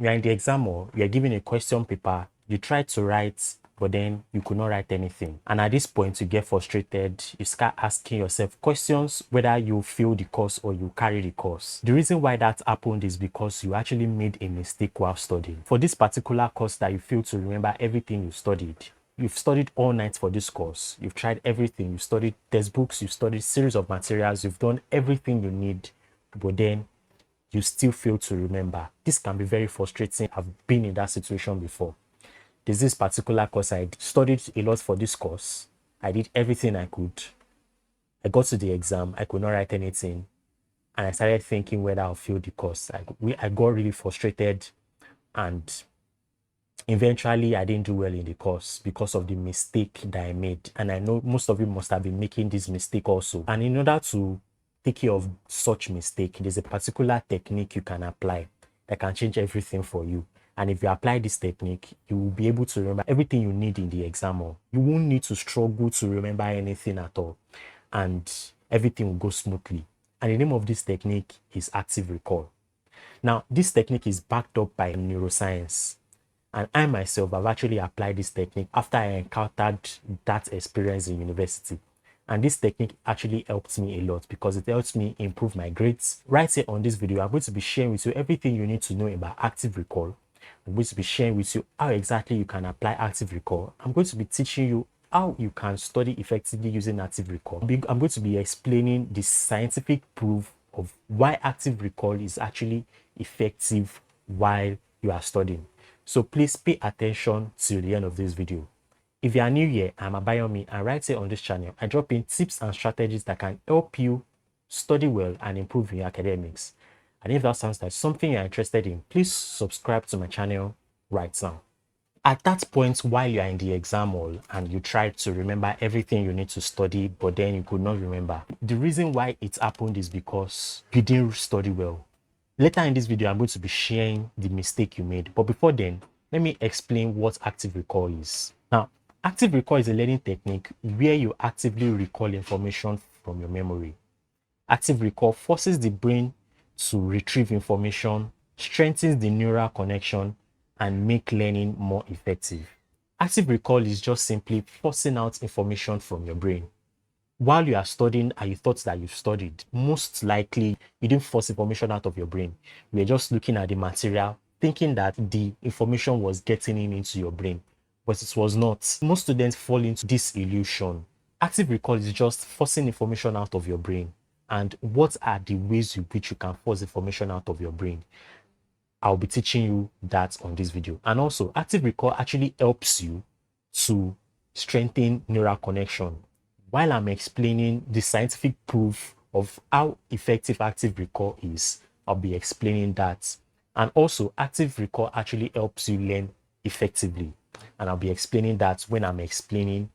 You're in the exam hall, you're given a question paper, you try to write, but then you could not write anything. And at this point, you get frustrated. You start asking yourself questions whether you fail the course or you carry the course. The reason why that happened is because you actually made a mistake while studying. For this particular course that you failed to remember everything you studied, you've studied all night for this course. You've tried everything. You've studied textbooks. You've studied series of materials. You've done everything you need, but then you still fail to remember. This can be very frustrating. I've been in that situation before. There's this particular course I studied a lot for this course. I did everything I could. I got to the exam. I could not write anything. And I started thinking whether I'll fail the course. I got really frustrated, and eventually I didn't do well in the course because of the mistake that I made. And I know most of you must have been making this mistake also. And in order to take care of such mistake, there's a particular technique you can apply that can change everything for you. And if you apply this technique, you will be able to remember everything you need in the exam hall. You won't need to struggle to remember anything at all, and everything will go smoothly. And the name of this technique is active recall. Now, this technique is backed up by neuroscience. And I myself have actually applied this technique after I encountered that experience in university. And this technique actually helped me a lot because it helps me improve my grades. Right here on this video, I'm going to be sharing with you everything you need to know about active recall. I'm going to be sharing with you how exactly you can apply active recall. I'm going to be teaching you how you can study effectively using active recall. I'm going to be explaining the scientific proof of why active recall is actually effective while you are studying. So please pay attention till the end of this video. If you are new here, I'm Abayomi, and right here on this channel, I drop in tips and strategies that can help you study well and improve your academics. And if that sounds like something you're interested in, please subscribe to my channel right now. At that point, while you are in the exam hall and you try to remember everything you need to study, but then you could not remember, the reason why it happened is because you didn't study well. Later in this video, I'm going to be sharing the mistake you made. But before then, let me explain what active recall is. Now, active recall is a learning technique where you actively recall information from your memory. Active recall forces the brain to retrieve information, strengthens the neural connection, and make learning more effective. Active recall is just simply forcing out information from your brain. While you are studying and you thought that you've studied, most likely you didn't force information out of your brain. You were just looking at the material, thinking that the information was getting into your brain, but it was not. Most students fall into this illusion. Active recall is just forcing information out of your brain. And what are the ways in which you can force information out of your brain? I'll be teaching you that on this video. And also, active recall actually helps you to strengthen neural connection. While I'm explaining the scientific proof of how effective active recall is, I'll be explaining that. And also, active recall actually helps you learn effectively. And I'll be explaining that when I'm explaining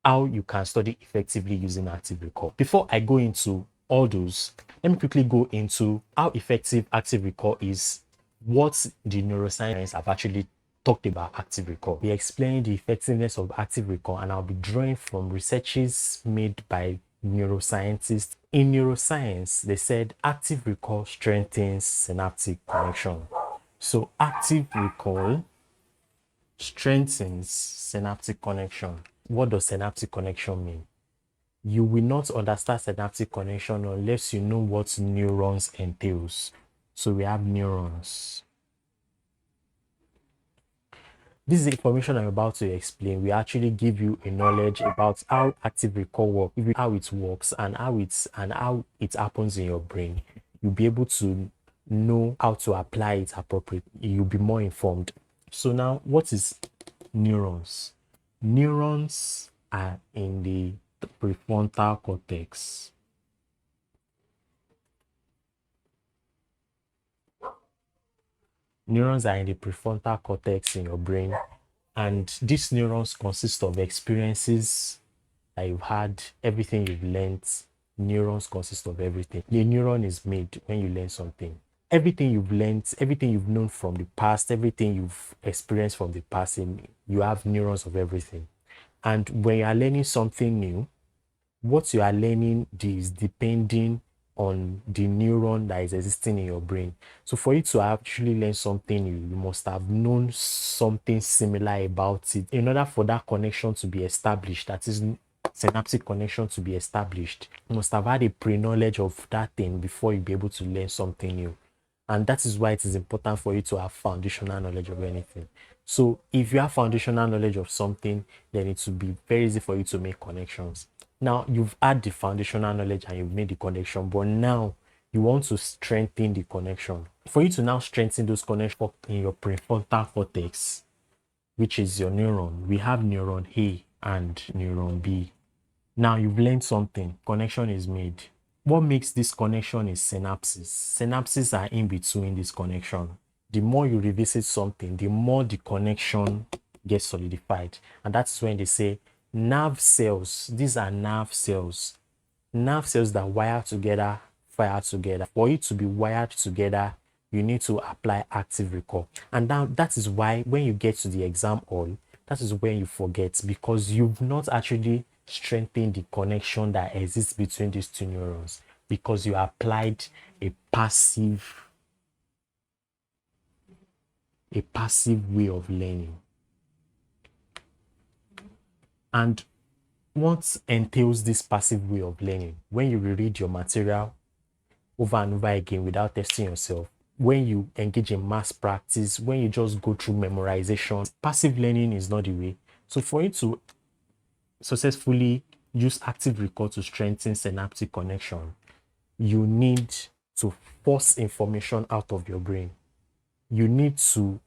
how you can study effectively using active recall. Before I go into all those, let me quickly go into how effective active recall is, what the neuroscience have actually talked about active recall. We explain the effectiveness of active recall, and I'll be drawing from researches made by neuroscientists. In neuroscience, they said active recall strengthens synaptic connection. So active recall strengthens synaptic connection. What does synaptic connection mean? You will not understand synaptic connection unless you know what neurons entails. So we have neurons. This is the information I'm about to explain. We actually give you a knowledge about how active recall works, how it works, and how it happens in your brain. You'll be able to know how to apply it appropriately. You'll be more informed. So now, what is neurons? Neurons are in the prefrontal cortex. Neurons are in the prefrontal cortex in your brain, and these neurons consist of experiences that you've had, everything you've learned. Neurons consist of everything. The neuron is made when you learn something. Everything you've learned, everything you've known from the past, everything you've experienced from the past, you have neurons of everything. And when you are learning something new, what you are learning is depending on the neuron that is existing in your brain. So for you to actually learn something new, you must have known something similar about it in order for that connection to be established, that is synaptic connection to be established. You must have had a pre-knowledge of that thing before you be able to learn something new. And that is why it is important for you to have foundational knowledge of anything. So if you have foundational knowledge of something, then it will be very easy for you to make connections. Now you've had the foundational knowledge and you've made the connection, but now you want to strengthen the connection. For you to now strengthen those connections in your prefrontal cortex, which is your neuron, we have neuron A and neuron B. Now you've learned something, connection is made. What makes this connection is synapses. Synapses are in between this connection. The more you revisit something, the more the connection gets solidified. And that's when they say nerve cells, these are nerve cells. Nerve cells that wire together, fire together. For it to be wired together, you need to apply active recall. And now that is why when you get to the exam hall, that is when you forget, because you've not actually strengthened the connection that exists between these two neurons, because you applied a passive way of learning. And what entails this passive way of learning? When you reread your material over and over again without testing yourself, when you engage in mass practice, when you just go through memorization, passive learning is not the way. So for you to successfully use active recall to strengthen synaptic connection, you need to force information out of your brain. You need to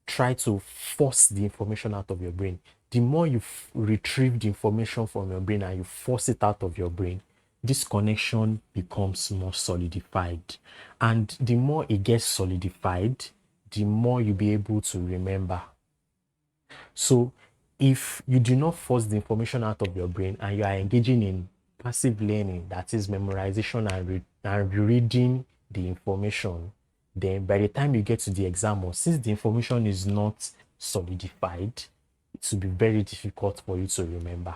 try to force the information out of your brain. The more you retrieve the information from your brain and you force it out of your brain, this connection becomes more solidified. And the more it gets solidified, the more you'll be able to remember. So if you do not force the information out of your brain and you are engaging in passive learning, that is memorization and reading the information, then by the time you get to the exam, or since the information is not solidified, it will be very difficult for you to remember.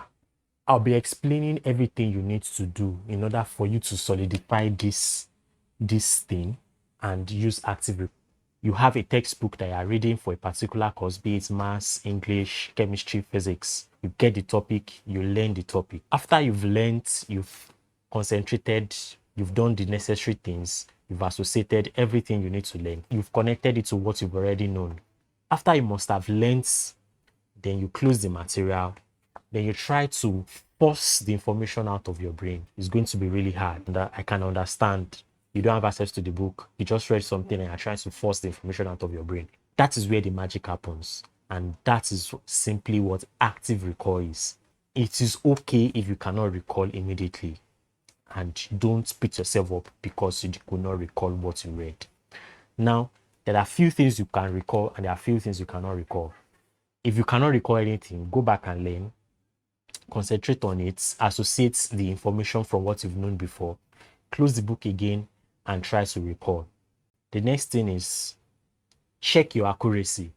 I'll be explaining everything you need to do in order for you to solidify this thing and use active. You have a textbook that you are reading for a particular course, be it maths, English, chemistry, physics. You get the topic, you learn the topic. After you've learned, you've concentrated, you've done the necessary things, you've associated everything you need to learn. You've connected it to what you've already known. After you must have learned, then you close the material, then you try to force the information out of your brain. It's going to be really hard. And I can understand. You don't have access to the book. You just read something and you're trying to force the information out of your brain. That is where the magic happens. And that is simply what active recall is. It is okay if you cannot recall immediately. And don't beat yourself up because you could not recall what you read. Now, there are a few things you can recall and there are a few things you cannot recall. If you cannot recall anything, go back and learn. Concentrate on it. Associate the information from what you've known before. Close the book again and try to recall. The next thing is check your accuracy.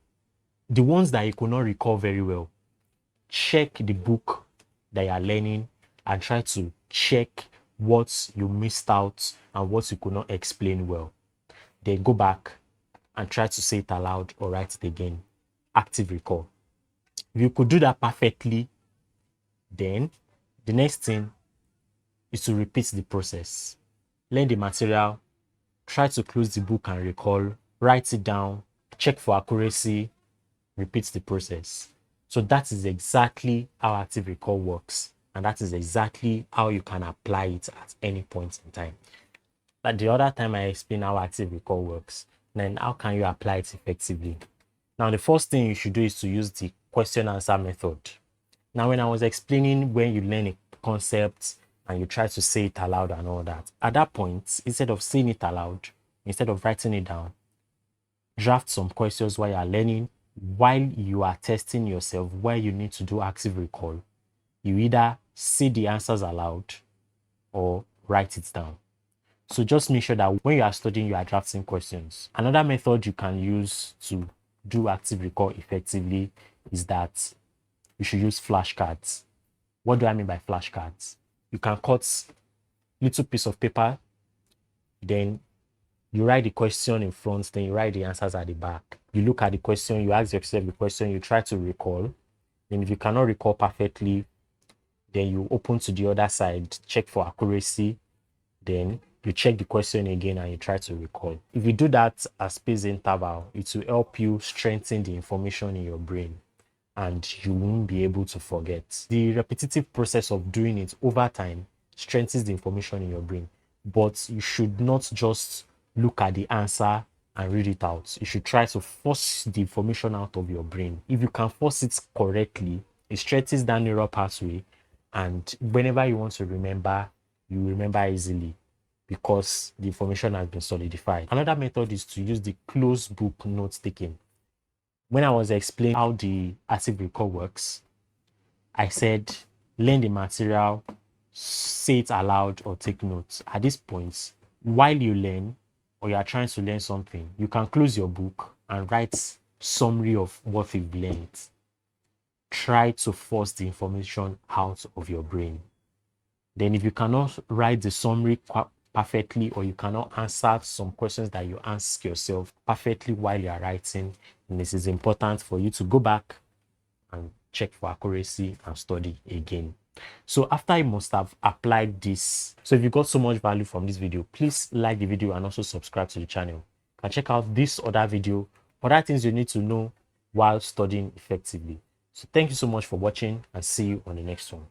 The ones that you could not recall very well, check the book that you are learning and try to check what you missed out and what you could not explain well. Then go back and try to say it aloud or write it again. Active recall. If you could do that perfectly, then the next thing is to repeat the process. Learn the material, try to close the book and recall, write it down, check for accuracy, repeat the process. So that is exactly how active recall works. And that is exactly how you can apply it at any point in time. Like the other time I explained how active recall works, then how can you apply it effectively? Now, the first thing you should do is to use the question answer method. Now, when I was explaining when you learn a concept and you try to say it aloud and all that, at that point, instead of saying it aloud, instead of writing it down, draft some questions while you are learning, while you are testing yourself, where you need to do active recall. You either say the answers aloud or write it down. So just make sure that when you are studying, you are drafting questions. Another method you can use to do active recall effectively is that you should use flashcards. What do I mean by flashcards? You can cut little piece of paper, then you write the question in front, then you write the answers at the back. You look at the question, you ask yourself the question, you try to recall. And if you cannot recall perfectly, then you open to the other side, check for accuracy, then you check the question again and you try to recall. If you do that at spaced interval, it will help you strengthen the information in your brain and you won't be able to forget. The repetitive process of doing it over time strengthens the information in your brain, but you should not just look at the answer and read it out. You should try to force the information out of your brain. If you can force it correctly, it strengthens that neural pathway, and whenever you want to remember, you remember easily because the information has been solidified. Another method is to use the closed book note taking. When I was explaining how the active recall works, I said learn the material, say it aloud or take notes. At this point, while you learn or you are trying to learn something, you can close your book and write summary of what you've learned. Try to force the information out of your brain. Then if you cannot write the summary perfectly, or you cannot answer some questions that you ask yourself perfectly while you are writing, then this is important for you to go back and check for accuracy and study again. So after you must have applied this, so if you got so much value from this video, please like the video and also subscribe to the channel. You can check out this other video, other things you need to know while studying effectively. So thank you so much for watching and see you on the next one.